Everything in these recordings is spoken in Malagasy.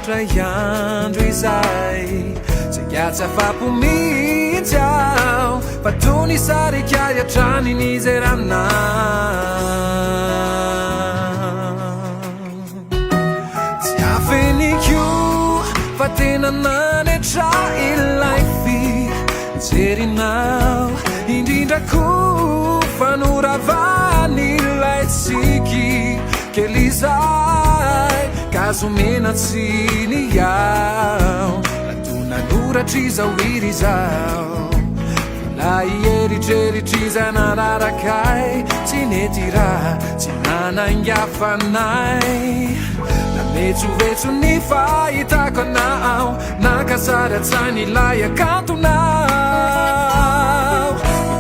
indray andro izay Zay ahatsy mihitsy aho fa toy ny sarika hiatrany ny zay ranao Tsy afeniko fa tena nanetra ilay fijerinao Indrindra ko fanoravany ilay tsiky kely izay Kazomena tsy niao Natonanoratry izao iry izao La ieritreritry izay nanarakay Tsy nety raha tsy nanangafanay Nametsovetso ny fahitako anao Nakasaratsany ilay akantonao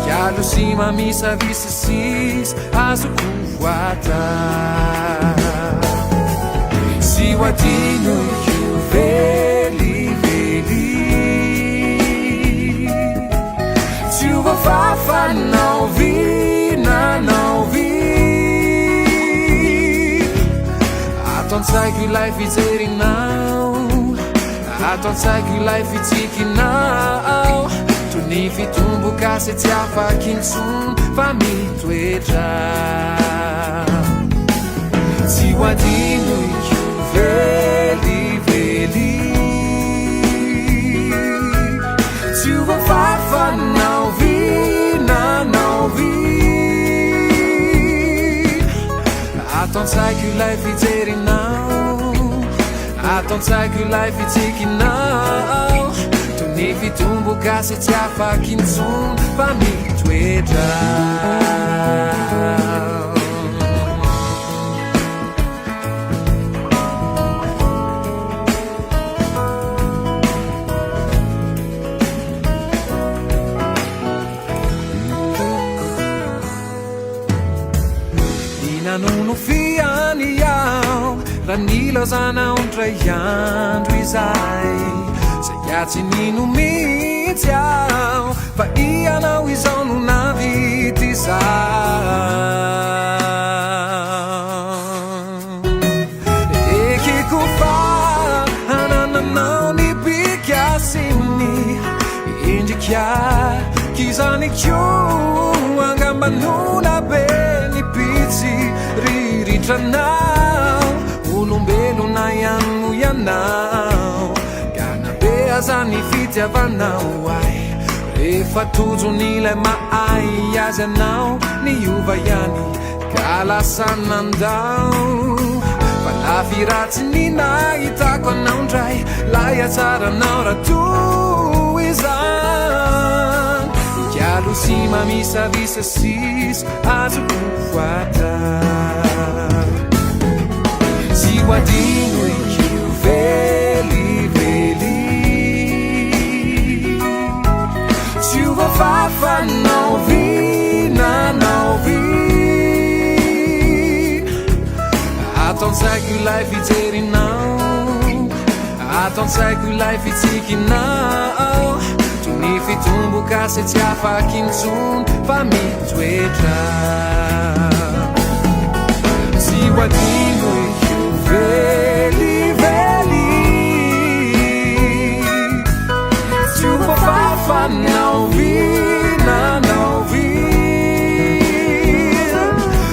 Mialo sy mamisavisisisy azoko voatao Tsy ho adino io velively Tsy ho voafafanao vinanao Ato an-tsaiko ilay fijerinao Ato an-tsaiko ilay fitsikinao Toy ny fitomboka se tsy afaky intsony fa mitoetra Tsy ho adino io velively Tsy ho voafafanao vinanao Ato an-tsaiko ilay fijerinao Ato an-tsaiko ilay fitsikinao Toy ny fitomboka se tsy afaky intsony fa mitoetra Nanonofiany iaho raha nilazanao ndray andro izay Zay atsy nino mihitsy aho fa ianao izao no navity zaho Ekeko fa hanananao ny bika sy ny endrika Kizaniko angambanona be ny pitsy riritranao Olombelona ihany ianao Ganabe aza ny fitiavanao ay Rehefa tojony ilay mahay azy anao Niova ihany ka lasa nandao Fa lafy ratsy ny nahitako anao ndray Lay hatsaranao raha toy izany Mialo sy mamisavisisisy azoko voatao Tsy ho adino io velively Tsy ho voafafanao vinanao Ato an-tsaiko ilay fijerinao Ato an-tsaiko ilay fitsikinao Toy ny fitomboka se tsy afaky intsony fa mitoetra Tsy ho adino io velively Tsy ho voafafanao vinanao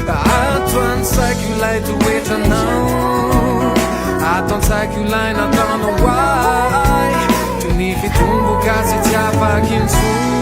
Ato an-tsaiko ilay toetranao Ato an-tsaiko ilay nataonao ay Toy ny fitomboka se tsy afaky intsony